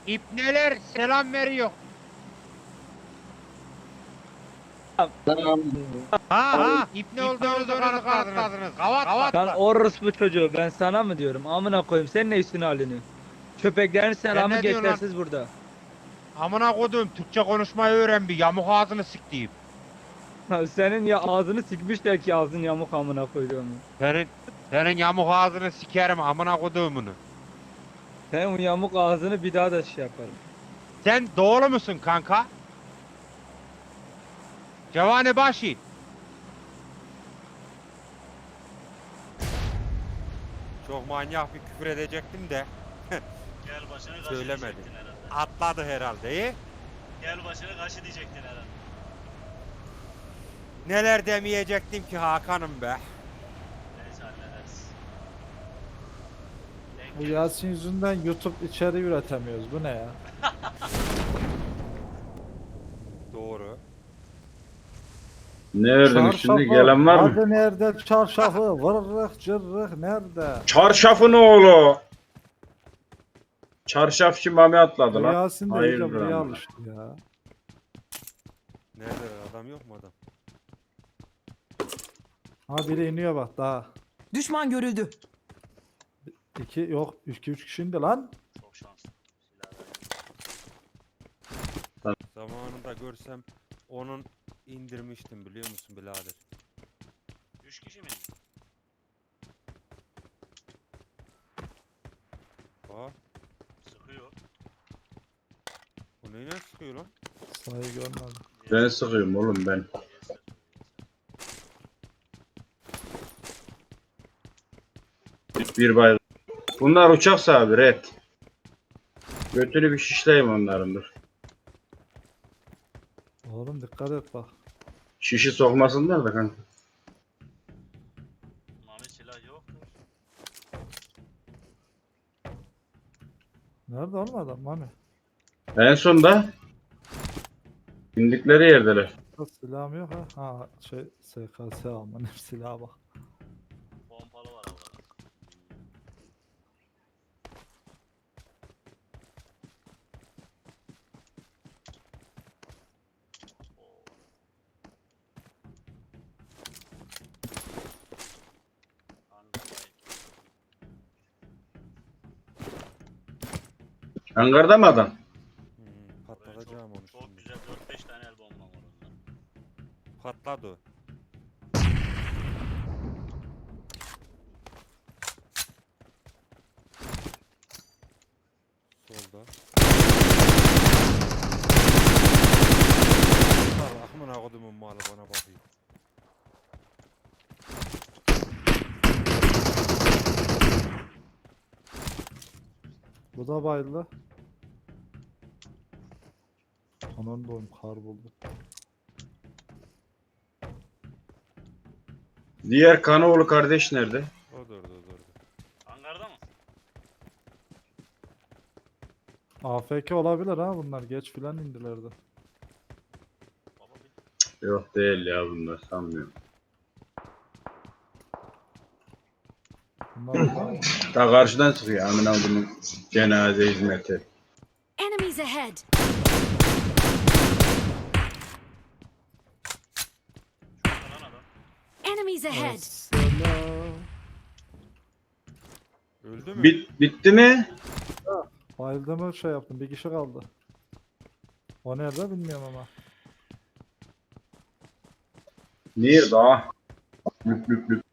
İbneler selam veriyor. Ha, İbne olduğunuzu kanıtladınız. Kavat. Lan orospu çocuğu ben sana mı diyorum? Amına koyayım sen ne üstüne alınıyorsun? Köpeklerin Sen selamı ne diyorsun lan? geçersiz burada. Amına koduğum Türkçe konuşmayı öğren bir yamuk ağzını siktiğim. Senin ya ağzını sikmişler ki ağzın yamuk amına koyduğumu. Senin yamuk ağzını sikerim amına koduğumunu. Sen o yamuk ağzını bir daha da şey yaparım. Sen doğulu musun kanka? Cevane başı. Çok manyak bir küfür edecektim de Gel başını kaşı söylemedim. diyecektin herhalde. Atladı herhalde. İyi. Gel başını kaşı diyecektin herhalde. Neler demeyecektim ki Hakan'ım be. Neyse hallederiz. Denk Bu gelir. Yasin yüzünden YouTube içeriği üretemiyoruz. Bu ne ya? Doğru. Ne ördünüz şimdi? Gelen var mı? Hadi nerede çarşafı? Vırrık cırrık nerede? Çarşafın oğlu. Çarşafçı Mami atladı Bu lan. Yasin de Hayırdır iyice buraya ama. alıştı ya. Nerede adam yok mu adam? Ha biri iniyor bak daha. Düşman görüldü. İki yok 2-3 kişi indi lan. Çok şanslı. Silahlar. Zamanında görsem onun indirmiştim biliyor musun birader? 3 kişi mi? Bak Sıkıyor. bu neyle sıkıyor lan? Sayı görmedim. Ben sıkıyorum oğlum ben. Bir bay. Bunlar uçak sahibi red. Götünü bir şişleyeyim onların dur. Oğlum dikkat et bak. Şişi sokmasınlar da kanka. Mami silah yoktur. Nerede oğlum adam Mami? En sonda indikleri yerdeler. Silahım yok ha. Ha şey SKS alman hep silaha bak. Pompalı var orada. Oo. Anladım. Hangarda mı adam? Patlatacağım onu Çok şimdi. güzel 4-5 tane el bombam var onda. Patladı o. Solda. Amına kodumun malı bana bakıyor. Bu da bayıldı. Aman doyum kar buldu. Diğer Kanoğlu kardeş nerede? O durdu. Hangarda mı? AFK olabilir ha bunlar geç filan indilerdi. Baba bir Yok değil ya bunlar sanmıyorum. Bunlar orada mı? Ta karşıdan çıkıyor amına kodumun cenaze hizmeti. Enemies ahead! şurada lan adam. Enemies ahead! Selam. Öldü mü? Bitti mi? Bayıldığımı şey yaptım. Bir kişi kaldı. O nerede bilmiyorum ama. Nerede ah? Lüp lüp lüp.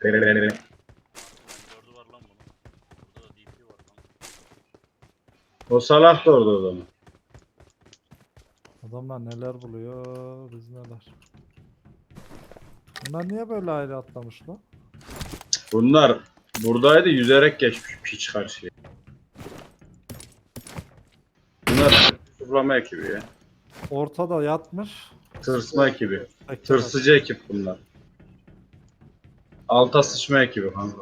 M4'ü var lan bunun. Burada da DP var lan. O salak da orada o zaman. Adamlar neler buluyor, biz neler. Bunlar niye böyle ayrı atlamış lan? Bunlar buradaydı yüzerek geçmiş piç karşıya. Bunlar tıslama ekibi ya. Ortada yatmış. Tırsma ekibi. Tekrar Tırsıcı ekip bunlar. Alta sıçma ekibi kanka.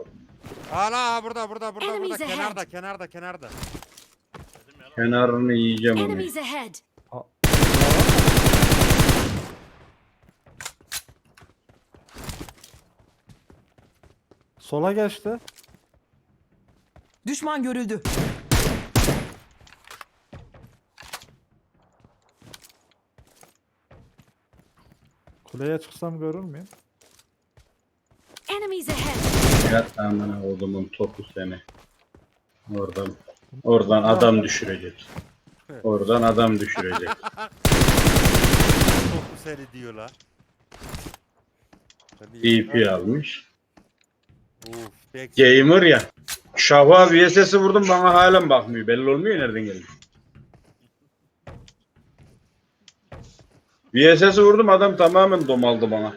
Ana burada. Enemies ahead. Kenarda. Dedim ya lan. Kenarını yiyeceğim onu. Enemies ahead! Sola geçti. Düşman görüldü. Kuleye çıksam görür müyüm? Enemies ahead! Yat amına oğlumun topu seni. Oradan adam düşürecek. Oradan adam düşürecek. Topu seni diyorlar. EP almış. Uf, tek Gamer ya. Şahva VSS'i vurdum bana halen bakmıyor. Belli olmuyor nereden geldi. VSS'i vurdum adam tamamen domaldı bana.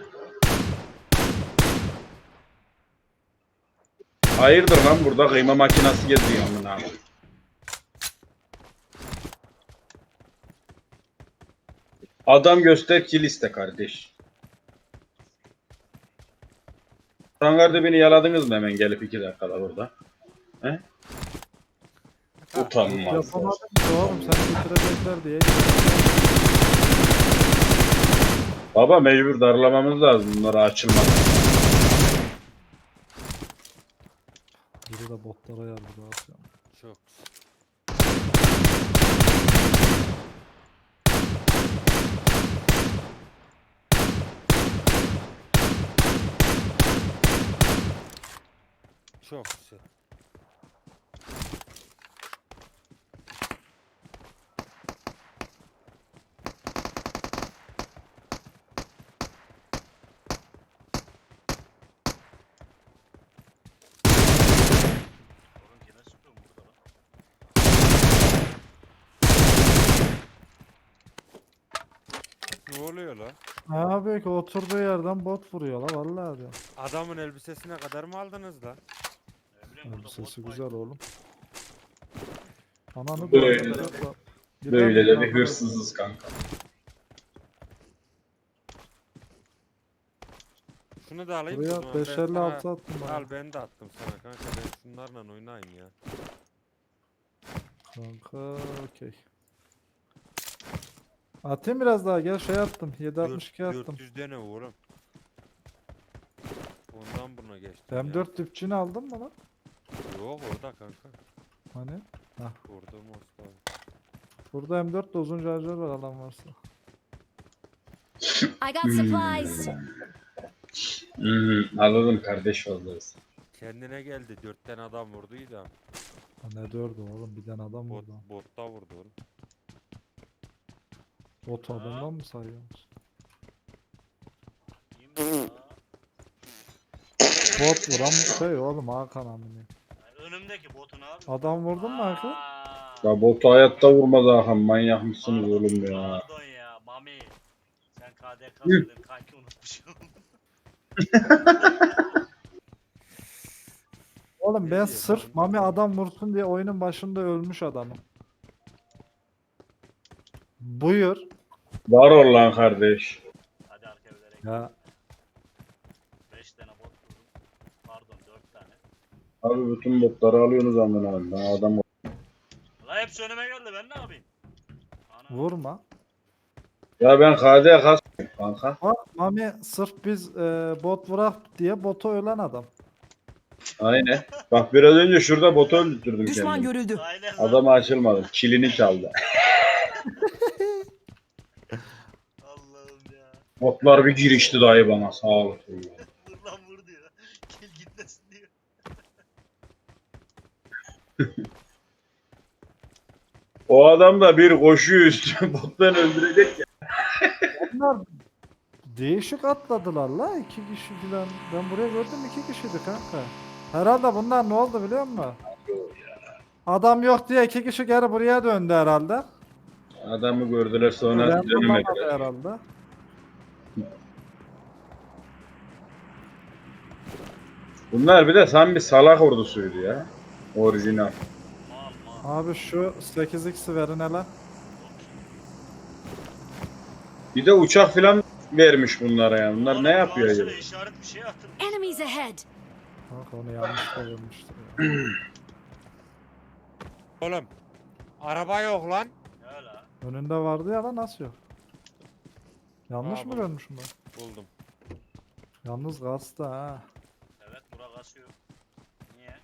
Hayırdır lan burada kıyma makinesi geziyor amına abi. Adam göster ki liste kardeş. Hangarda beni yaladınız mı hemen gelip 2 dakikada burada? He? Utanmaz. Yapamadım ki oğlum sen bitirecekler diye. Baba mecbur darlamamız lazım bunlara açılmak. Biri de botlara yardım dağıtıyor. çok. Çok güzel. Oğlum kime sıkıyorum burada lan? Ne oluyor lan? Abi ki oturduğu yerden bot vuruyor la vallahi diyor. Adamın elbisesine kadar mı aldınız lan? Ne bileyim burada Sesi bot güzel fight. oğlum. Ananı Böyle da- de- Gider Böyle de mi bir kanka? hırsızız kanka. Şunu da alayım o Buraya zaman. Ben 556 sana- attım bana. Al ben de attım sana kanka, ben şunlarla oynayayım ya. Kanka okey. Atayım biraz daha gel şey attım. 762 attım. 400 tane oğlum. Ondan buna geçtim M4 dipçini aldın mı lan? ya. Yok orada kanka. Hani? Orada mı olsa? Burada M4 de uzun şarjör var alan varsa. I got supplies! Anladım kardeş oldunuz. Kendine geldi, 4 tane adam vurduydu da. Ha, ne dördü oğlum bir tane adam Bot, vurdu. botta vurdu oğlum. Bot adamdan mı sayıyorsunuz? İyiyim ben ya. Bot vuran şey oğlum Hakan amına. Önümdeki botun abi. Adam vurdun mu Hakan? Aa, Ya botu hayatta vurmaz Hakan manyak mısınız oğlum ya. Pardon ya Mami. Sen KDK'sın kanki unutmuşum. Oğlum Ne ben diyor sırf lan? Mami adam vursun diye oyunun başında ölmüş adamım. Buyur. Var ol lan kardeş. Hadi arka evlere git. Ya 5 tane bot vurdum. Pardon 4 tane. Abi bütün botları alıyorsunuz amına abi. Ben adam La hepsi önüme geldi ben ne yapayım? Ana. vurma. Ya ben KD kasmıyorum kanka. Bak Mami sırf biz bot vurak diye botu ölen adam. Aynen. Bak biraz önce şurada botu öldürdüm Düşman kendimi. görüldü. Aynen lan. Adamı açılmadı. Kilini çaldı. Allah'ım ya. Botlar bir girişti dayı bana sağ olasın. ya. Vur lan vur diyor. Kill gitmesin diyor. O adam da bir koşuyor üstüne bottan öldürecek ya. Onlar değişik atladılar la 2 kişi falan. Ben buraya gördüm 2 kişiydi kanka. Herhalde bunlar ne oldu biliyor musun? Adam yok diye 2 kişi geri buraya döndü herhalde. Adamı gördüler sonra Random dönemediler. olmadı herhalde. Bunlar bir de tam bir salak ordusuydu ya. Orijinal. Mal mal. Abi şu 8x'i verin hele. Bir de uçak filan vermiş bunlara ya. Bunlar ne yapıyor acaba? Karşıda işaret bir şey attım. Enemies ahead! Kanka onu yanlışlıkla vermiştir ya. Oğlum. Araba yok lan. Ne la? Önünde vardı ya lan nasıl yok? Yanlış Aa, mı bak. görmüşüm ben? Buldum. Yalnız gazdı ha. Evet Burak asıyor. Niye?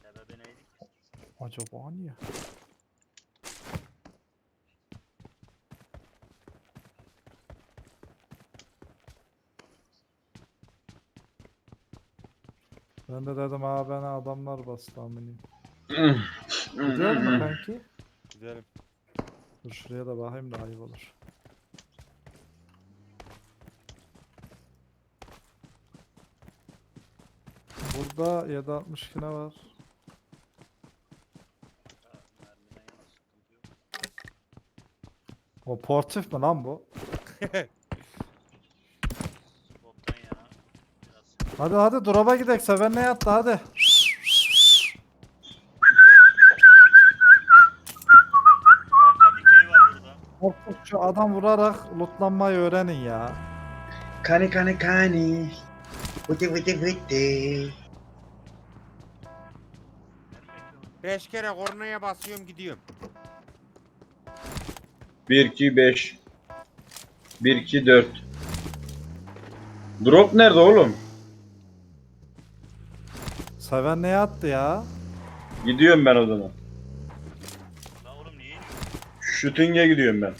Sebebi neydi ki? Acaba niye? Ben de dedim abi bana adamlar bastı amini. Gidiyor mu kanki? Gidelim. Dur şuraya da bakayım da ayıp olur. Burada 762 ne var? Mermiden yana sıkıntı yok. O portif mi lan bu? Bottan yana biraz sıkıntı. Hadi hadi drop'a gidelim. Seven ne yattı hadi. Kanka dikey var burada. Artık şu adam vurarak lootlanmayı öğrenin ya. Kani kani kani. Vıtı vıtı vıtı. Benim bekliyorum. 5 kere kornaya basıyorum gidiyorum. 1 2 5. 1 2 4. Drop nerede oğlum? Seven ne yattı ya? Gidiyorum ben o zaman. La oğlum niye iniyorsun? Shooting'e gidiyorum ben.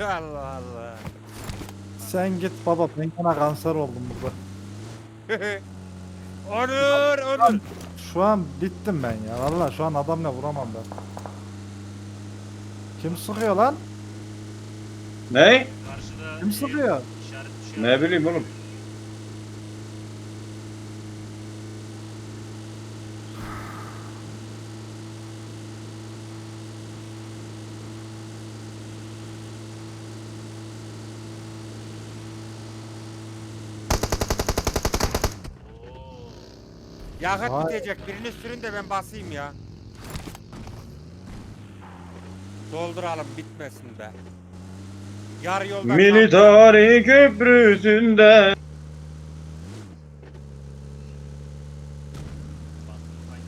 Allah Allah. Sen git baba ben sana kanser oldum burada. Onur. Şu an bittim ben ya. Vallahi şu an adamla vuramam ben. Kim sıkıyor lan? Ne? Karşıda Kim sıkıyor? işaret bir şey Ne bileyim oğlum. Oo. Yakıt Vay. bitecek. Birini sürün de ben basayım ya. Dolduralım bitmesin be. Yarı yoldan Militari köprüsünde. Bastım kaydı.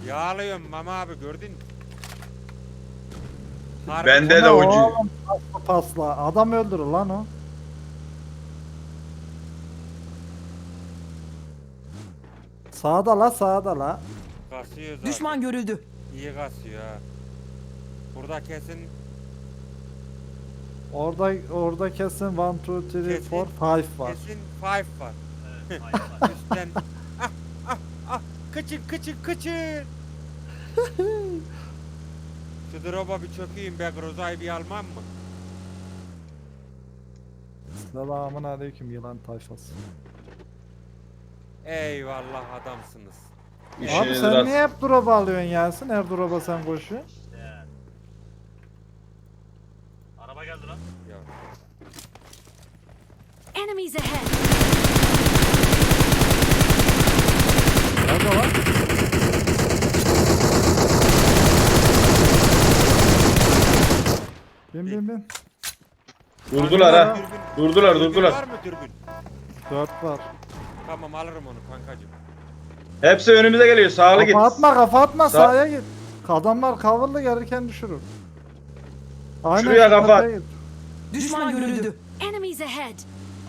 Yağlıyorum Mama abi gördün mü? Harbi. Bende Bu de ne ucu. oğlum? Pasla. Adam öldürür lan o. Sağda la sağda la. Kasıyor zaten. Düşman görüldü. İyi kasıyor ha. Burada kesin Orada kesin 1 2 3 Kesin. 4 5 var. kesin 5 var. Evet, kaydı var. Üstten kıçın Şu drop'a bir çökeyim be Groza'yı bir almam mı? Selamun aleyküm yılan tayfası. Eyvallah adamsınız. Abi İşiniz sen rast. niye hep drop alıyorsun Yasin? Her drop'a sen koşuyorsun. İşte. Araba geldi lan. Ya. Enemies ahead! Nerede lan? Bin. Durdular ha. Dürbün- Durdular dürbün durdular. Var mı dürbün? 4 var. Tamam alırım onu kankacım. Hepsi önümüze geliyor. Sağlı git. Kafa atma Sağ- sağa git. Adamlar coverlı gelirken düşürür. Aynen Şuraya şu kafa at. tepeye git. Düşman görüldü. Enemies ahead!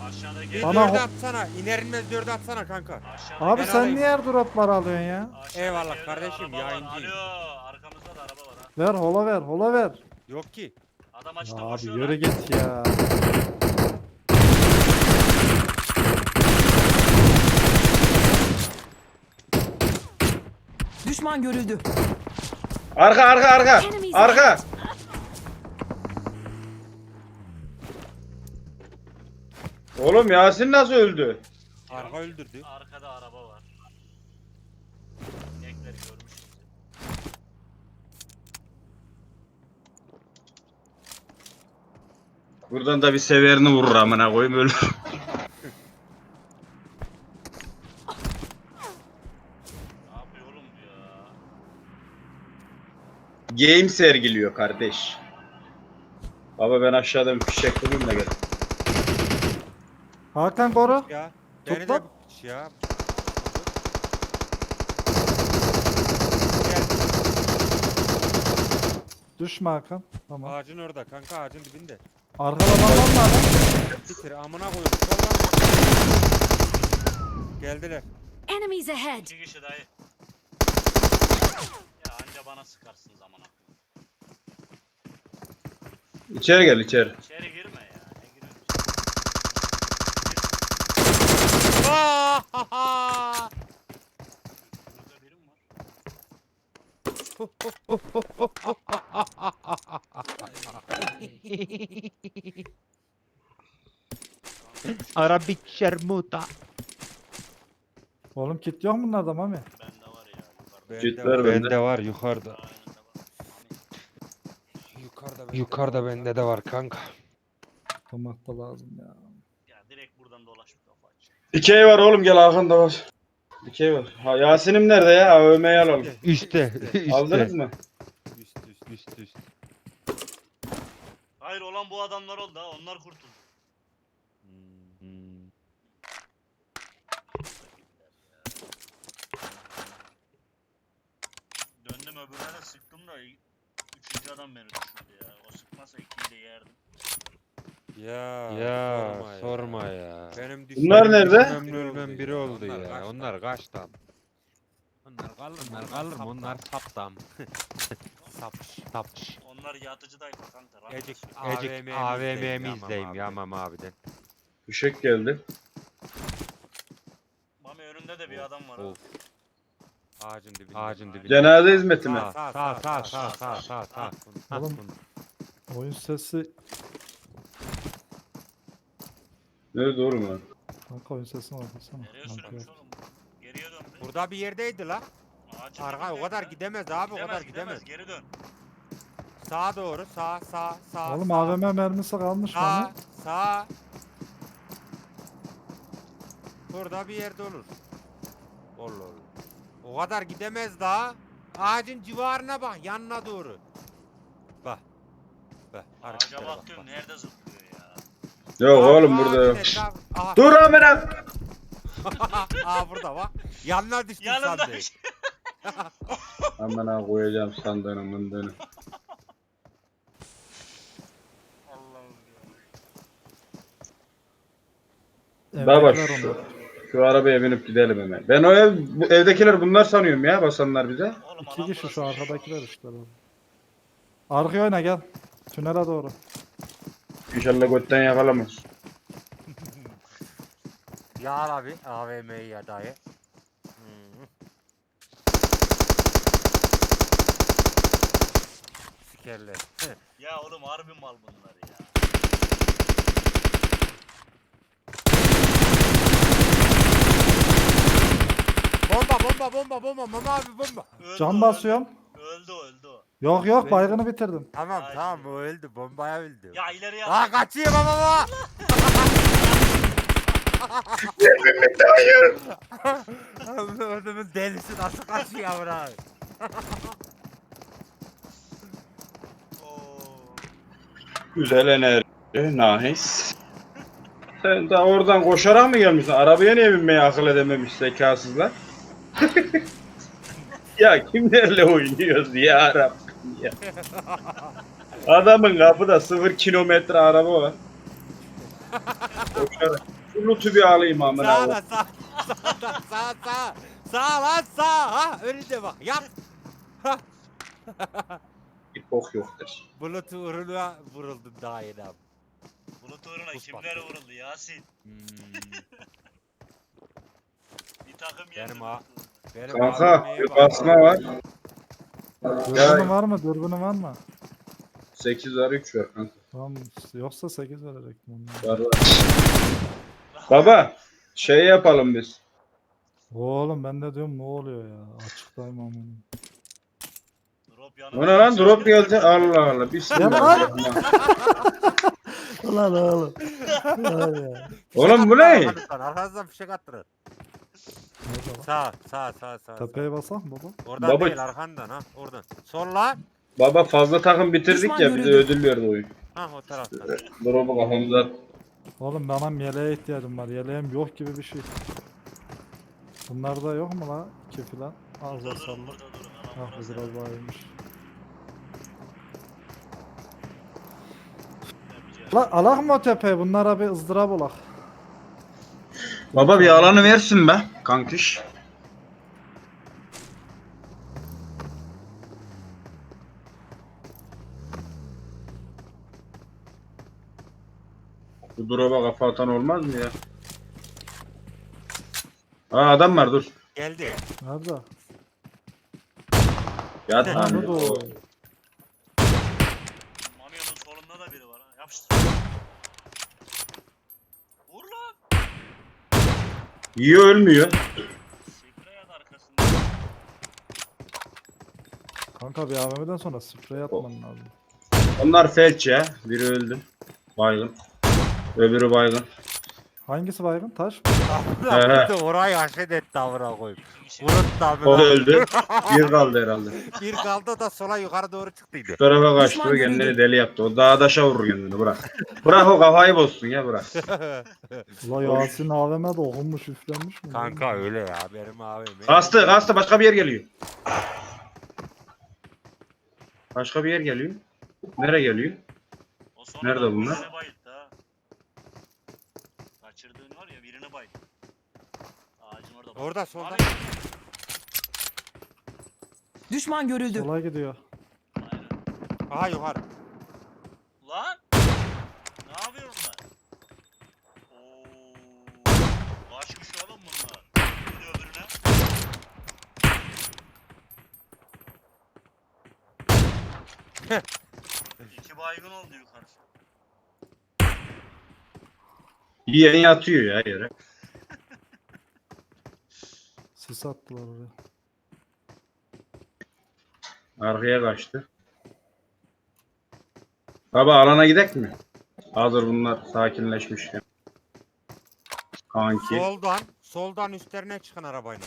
Aşağıdaki Bir Bana dördü ho- atsana. İner inmez dördü atsana kanka. aşağıdaki Abi Ben sen alayım. niye her dropları alıyorsun ya? aşağıdaki Eyvallah evde kardeşim, araba var. yayıncıyım. Alo, arkamızda da araba var ha. Ver ver. Yok ki. Adam açtı Abi koşuyor yürü lan. git ya. Düşman görüldü. Arka. Enemies Arka. ahead! Oğlum Yasin nasıl öldü? Arka öldürdü. Arkada araba var. İnekleri görmüş bizi. Buradan da bir severini vurur amına koyayım ölür. Ne yapıyor oğlum bu ya? Game sergiliyor kardeş. Baba ben aşağıdan bir fişek bulayım da gel. Hakan koru. Ya. Beni de Topla. ya. Düşme Hakan. Tamam. Ağacın orada kanka ağacın dibinde. Arkada lan lan. Bitir amına koyuyorum. Soldan. Geldiler. Enemies ahead! 2 kişi dayı. Ya anca bana sıkarsınız amına. İçeri gel içeri. İçeri girme ya. Ne giriyorsun? Burada biri mi var? Arabik şermuta. Oğlum kit yok mu bunlarda Mami? Bende var ya. Yukarıda. Kitler bende. Bende var yukarıda. Daha önünde var. Yukarıda bende de var kanka. Tomak da lazım ya. Ya direkt buradan dolaşıp kafa aç. Dikey var oğlum gel arkanda var. Dikey var. Ha, Yasin'im nerede ya? AVM'yi alalım. Üste. Aldınız mı? Üst. Hayır olan bu adamlar oldu ha. Onlar kurtuldu. Döndüm öbürüne de sıktım da üçüncü adam beni düşürdü ya. O sıkmasa ikiyi de yerdim. Ya sorma ya. Benim Bunlar nerede? Ölmem biri oldu ya. Onlar kaç tam. Onlar kalır mı? Onlar saptam. Sapış. Onlar yatıcıdaydı kanka. rahat Ecik ol. AVM'mi izleyeyim Yamam abiden. Fişek geldi. Mami önünde de bir adam var ha. Of. Ağacın dibinde. Cenaze hizmeti mi? Sağ. Oğlum. Oyun sesi. Nerede doğru mu? Kanka oyun sesini ortasana. Nereye sürmüş oğlum? Geriye döndü. Burada bir yerdeydi la. Ağacın Arka o dibindeydi kadar ya. gidemez abi o kadar gidemez. Geri dön. Sağa doğru sağ. Oğlum sağ. AVM mermisi kalmış Mami. Sağ. Burada bir yerde olur. Olur. O kadar gidemez daha. Ağacın civarına bak, yanına doğru. Bak. Ağaca hareketlere bak diyorum nerede zıplıyor ya. Yok Bak, oğlum bu burada ağacın yok. etrafı- Aha, Dur amına. aha burada bak. Yanına düştüm Yanımda sandım. bir şey. Amına koyacağım sandığını mındığını. Allah'ım ya. Baba Evdekiler şu, onlar. şu arabaya binip gidelim hemen. Ben o evdekiler bunlar sanıyorum ya basanlar bize. Oğlum İki alan kişi burası şu ya. arkadakiler işte. Arkaya oyna gel. Tünele doğru. İnşallah götten yakalamaz. Ya abi AVM'yi ya dayı. Sikerler. Ya oğlum harbi mal bunlar ya. Bomba mama abi bomba. Öldü Can o, basıyorum. Öldü o. Yok baygını bitirdim. Tamam Ay, tamam şimdi. o öldü bombaya öldü. Ya ileriye Aa kaçıyor baba. Ödümün delisi nasıl kaçıyor abi? Oo. Güzel enerji. Nice. Sen daha oradan koşarak mı gelmişsin? Arabaya niye binmeyi akıl edememiş zekasızlar? Ya kimlerle oynuyoruz ya Rabbim ya. Adamın kapıda 0 kilometre araba var. Koşarak. Şu loot'u bir alayım amına. Sağ koyayım. lan sağ. Sağ lan sağ. Ha önünde bak yap. Bir bok yoktur. Bulutu uğruna vuruldum daha yeni abi. Bulut uğruna Buz kimler patladı. vuruldu Yasin? Bir takım yendi. Benim ha- Bulut uğruna. Benim Kanka AVM'ye bir bak. basma var. Dürbünü var mı? Dürbünü var mı? 8 var 3 var kanka. Tamam yoksa 8 verecektim onlara. Var var. Baba şey yapalım biz. Oğlum ben de diyorum ne oluyor ya? Açıktayım ama. Drop O ne lan drop geldi. Allah Allah. Bismillah. Ulan oğlum. Vay ya. Oğlum bu ne? Arkanızdan fişek attırın. Nerede lan? Sağ. Tepeye basak mı baba? Oradan Baba- değil arkandan ha oradan. Solla. Baba fazla takım bitirdik Düşman ya bize görüldü. ödül verdi oyun. Ha o taraftan. Drop'u kafamıza at. Oğlum benim yeleğe ihtiyacım var. Yeleğim yok gibi bir şey. Bunlarda yok mu la? 2 filan. Az da Burada salla. durun burada durun. Ah Alan bu burası. biraz daha iyiymiş. La alak mı o tepeye? Bunlara bir ızdırap olak. Baba bir alanı versin be kankiş. Bu drop'a kafa atan olmaz mı ya? Aa adam var dur. Geldi. Nerede? Yat Ha, lan. bu da o. Mami'nin solunda da biri var ha. Yapıştır. Vur lan. Yiyor ölmüyor. Sekreyan arkasında. Kanka bir AVM'den sonra sprey atman lazım. Onlar felç ya. Biri öldü. Baygın. Öbürü baygın. Hangisi baygın? Taş mı? Amına bir de orayı haşet etti amına koyayım. İki kişi. Vurut da O amına. öldü. Bir kaldı herhalde. Bir kaldı da sola yukarı doğru çıktıydı. Şu tarafa kaçtı. Düşman Kendini görüldü. deli yaptı. O dağdaşa vurur kendini bırak. Bırak o kafayı bozsun ya bırak. Ula Yasin AVM'de okunmuş üflenmiş mi? Kanka öyle ya benim abim. Kastı başka bir yer geliyor. Başka bir yer geliyor. Nereye geliyor? O sonra Nerede da bunlar? birini bayılttı ha. Kaçırdığın var ya birini bayılttı. Ağacın orada. bak. Orada, solda. Mami. Düşman görüldü. Sola gidiyor. Aynen. Aha yukarı. Lan! Ne yapıyorsun lan? Oo! Kaçmış oğlum bunlar. Bir de öbürüne. İki baygın oldu yukarısı. Yiyen yatıyor ya yere. Sis attılar oraya. Arkaya kaçtı. Baba alana gidek mi? Hazır bunlar sakinleşmişken. Kanki. Soldan üstlerine çıkın arabayla.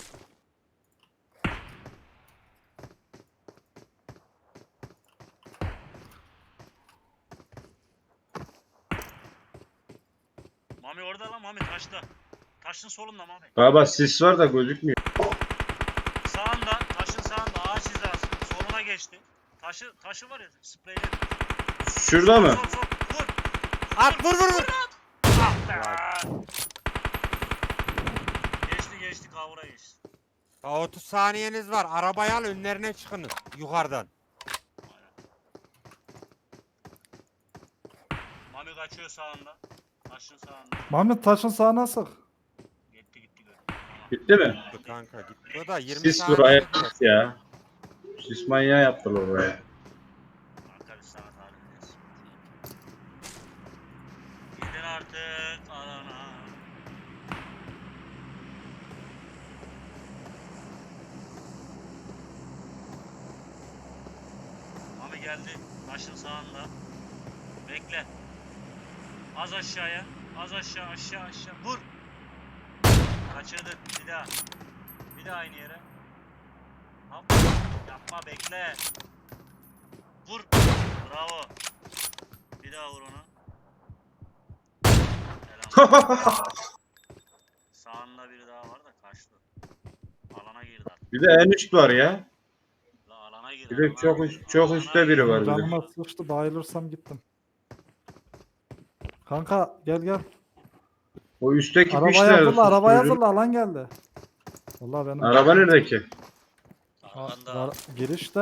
Mami orada lan Mami taşta. Taşın solunda Mami. Baba sis var da gözükmüyor. Sağında, taşın sağında ağaç hizası. Soluna geçti. Taşı var ya spreyli. Şurada mı? Sol vur. At vur. Ah be. Geçti kavura geçti. 30 saniyeniz var. Arabayı al önlerine çıkın yukarıdan. Mami kaçıyor sağında. Taşın sağında. Mahmut taşın sağına sık. Gitti gör. Gitti mi? Gitti kanka gitti. O da 20 Sis saniye. buraya gitti ya. Sis manyağı yaptılar oraya. Kanka biz sana tarif edeceğiz. Gidin artık alana. Mami geldi. Taşın sağında. Bekle. Az aşağıya. Az aşağı. Vur. Kaçırdı. Bir daha aynı yere. Hop. Yapma bekle. Vur. Bravo. Bir daha vur ona. Helal. Sağında biri daha var da kaçtı. Alana girdi artık. Bir de en üst var ya. La alana girdi. Bir de alana. çok Alana üstte biri girdi. var bir de. Canıma sıçtı bayılırsam gittim. Kanka gel. O üstteki Araba pişler. hazırla, araba hazırla, alan geldi. Vallahi benim Araba neredeki? Arkanda. girişte.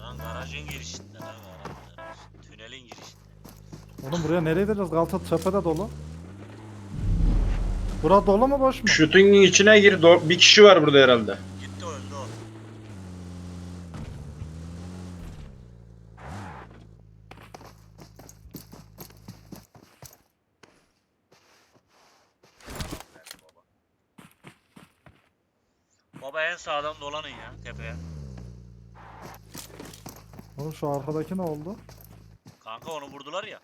Lan garajın girişinde lan garaj. Tünelin girişinde. Oğlum buraya nereye gideceğiz? Galata tepede dolu. Bura dolu mu boş mu? Şutun içine gir. Bir kişi var burada herhalde. Gitti öldü o. Baba en sağdan dolanın ya tepeye. Oğlum şu arkadaki ne oldu? Kanka onu vurdular ya.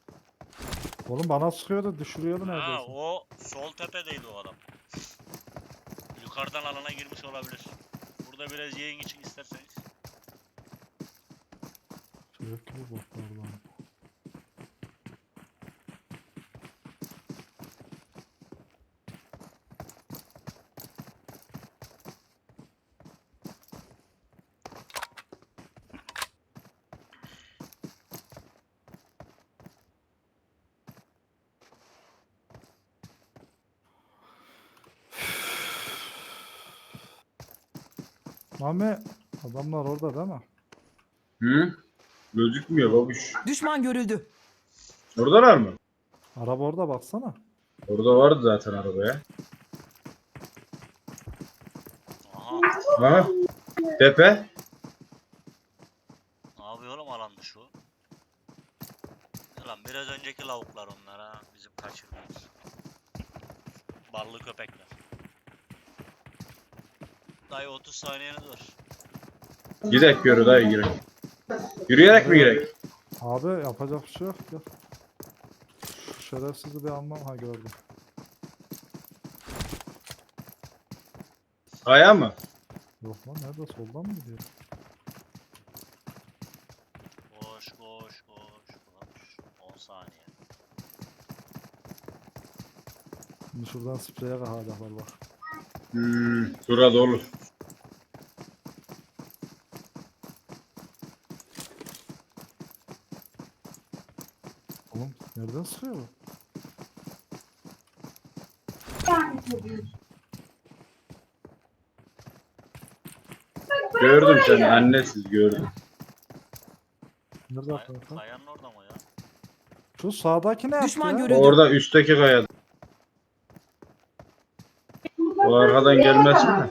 Oğlum bana sıkıyordu, düşürüyordu Ha neredeyse. o sol tepedeydi o adam. Yukarıdan alana girmiş olabilir. Burada biraz yayın için isterseniz. Çocuk gibi botlardan. Mami adamlar orada değil mi? Hı? Gözükmüyor babuş. Düşman görüldü. Oradalar mı? Araba orada baksana. Orada vardı zaten arabaya. Aha. Ha? Tepe. Ne yapıyor oğlum alan dışı o? Lan biraz önceki lavuklar onlar ha. Bizim kaçırdığımız. Ballı köpekler. Dayı 30 saniyeniz var. Gidek yürü dayı girek. Yürüyerek mi girek? Abi yapacak bir şey yok. Gel. Şu şerefsizi bir almam. Ha gördüm. Kaya mı? Yok lan nerede? Soldan mı gidiyor? Koş koş koş koş. 10 saniye. Şimdi şuradan spreye kahacaklar bak. Şurada olur. Oğlum nereden sıkıyor bu? Gördüm seni annesiz gördüm. Nerede kanka? Kayanın orada mı ya? Şu sağdaki ne yaptı Düşman ya? görüldü. Orada üstteki kayada. O arkadan gelmesin mi?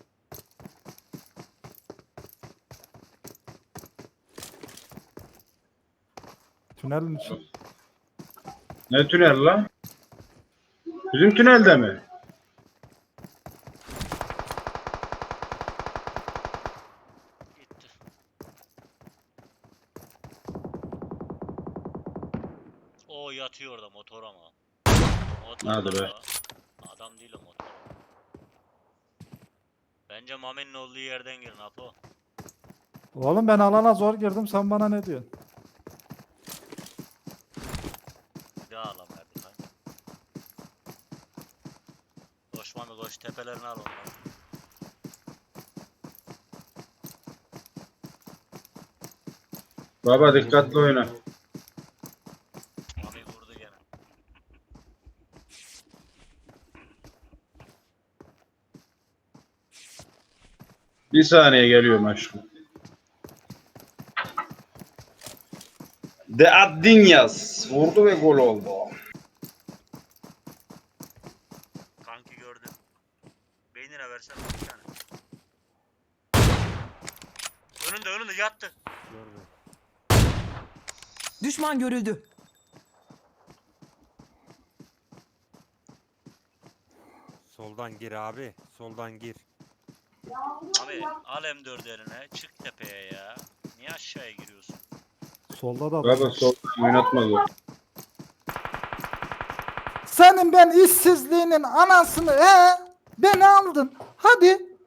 Tünelin içi. Ne tünel lan? Bizim tünelde mi? Gitti. O yatıyor orada motor ama. Motor Hadi be. lan o. Adam değil o motor. Bence Mami'nin olduğu yerden girin Apo. Oğlum ben alana zor girdim, sen bana ne diyorsun? Bir daha alan verdi kanka. Koş Mami koş tepelerini al onları. Baba dikkatli oyna. Mami vurdu gene. Bir saniye geliyorum aşkım. De Addinyas vurdu ve gol oldu. Kanki gördüm. Beynine versene bir tane. Önünde yattı. Gördüm. Düşman görüldü. Soldan gir abi. Soldan gir. Abi al M4 eline çık tepeye ya. Niye aşağıya giriyorsun? Solda da Baba soldan oynatmaz o. Senin ben işsizliğinin anasını beni aldın. Hadi.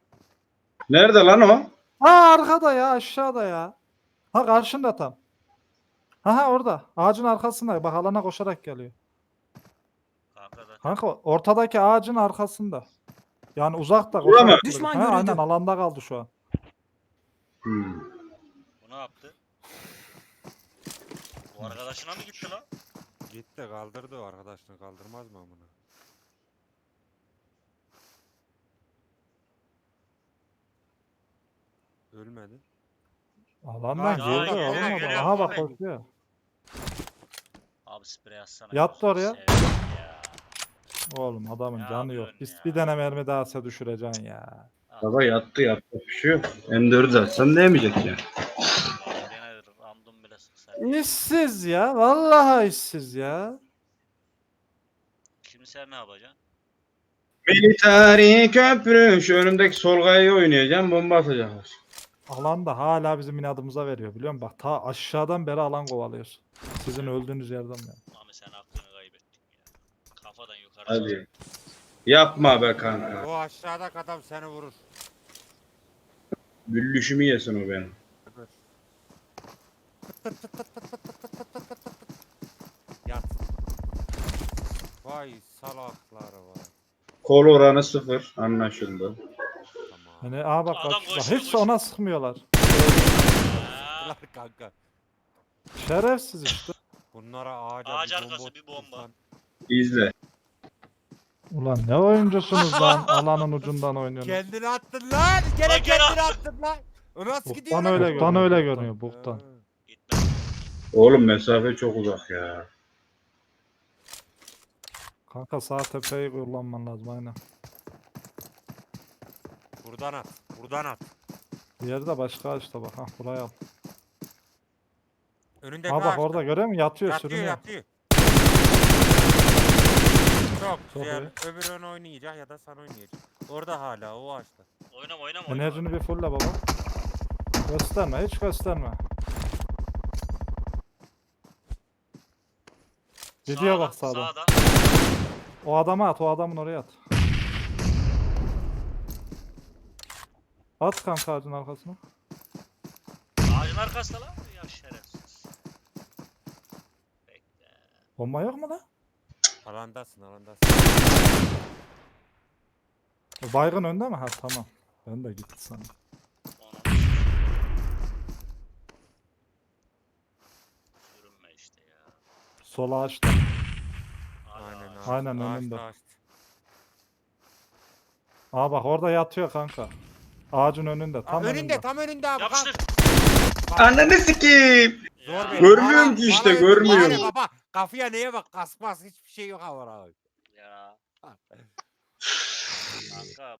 Nerede lan o? Ha arkada ya, aşağıda ya. Ha karşında tam. Ha orada. Ağacın arkasında. Bak alana koşarak geliyor. Kanka da Kanka ortadaki ağacın arkasında. Yani uzakta. Bura mı? koşarak Düşman geliyor. Ha, görüldü. aynen alanda kaldı şu an. bu ne yaptı? Bu arkadaşına mı gitti lan? Gitti kaldırdı o arkadaşını, kaldırmaz mı amına? Ölmedi. Alandan Ya, girdi geliyor, oğlum adam. geliyor, Aha bak abi. koşuyor. Abi sprey atsana. Yattı gözünü oraya. seveyim ya. Oğlum adamın Ne canı yok. yapıyorsun ya? Bir tane mermi daha ise düşüreceksin ya. Baba yattı bir şey yok. M4'ü atsan değmeyecek ya. Vallahi gene random bile sıksan. İşsiz ya. Vallahi işsiz ya. Şimdi sen ne yapacaksın? Militari köprü. Şu önümdeki Solgay'ı oynayacağım. Bomba atacaklar. Alanda hala bizim inadımıza veriyor biliyor musun? Bak ta aşağıdan beri alan kovalıyor. Sizin öldüğünüz yerden ya. Abi sen aklını kaybettin ya. Kafadan yukarı Hadi. Yapma be kanka. O aşağıdaki adam seni vurur. Büllüşümü yesin o benim. Yat. Vay salaklar var. Kol oranı 0. Anlaşıldı. Tamam. Hani bak Adam bak, koşuyor, hiç koşuyor. ona sıkmıyorlar. Ya. Lan kanka. Şerefsiz işte. Bunlara ağaca Ağaç bir arkası bomba bir bomba. tutsan- İzle. Ulan ne oyuncusunuz lan, alanın ucundan oynuyorsunuz. Kendini attın lan. Gene Lan gene kendini attın lan. O nasıl gidiyor Buktan lan? öyle görünüyor. Buktan öyle görünüyor buktan. Gitme. Oğlum mesafe çok uzak ya. Kanka sağ tepeyi kullanman lazım aynen. Buradan at. Buradan at. Diğeri de başka işte bak. Ha buraya al. Önündeki Ha bak ağaçta. orada görüyor musun? Yatıyor, Yatıyor sürünüyor. yatıyor. Çok Çok güzel. iyi. Öbür ön oynayacak ya da sen oynayacaksın. Orada hala o ağaçta. Oynama oynama. Enerjini bir fulle baba. Gösterme, hiç gösterme. Gidiyor bak sağda. Sağda. O adama at, o adamın oraya at. At kanka ağacın arkasına. Ağacın arkasında lan. Ya şerefsiz. Bekle. Bomba yok mu lan? Alandasın alandasın. O baygın önde mi? Ha tamam. Ben de gitti sana. Ona sürünme işte ya. Sol ağaçta. Hala Aynen ağaç. ağaçta, Aynen, ağaçta, önünde. ağaçta. Aa bak orada yatıyor kanka. Ağacın önünde. Tam Önünde tam önünde abi. Yapıştır. Ananı sikeyim. Zor Ya. benim. Görmüyorum ki işte, görmüyorum. Bana baba kafaya neye bak kasmaz hiçbir şey yok ha var abi. Ya. Kanka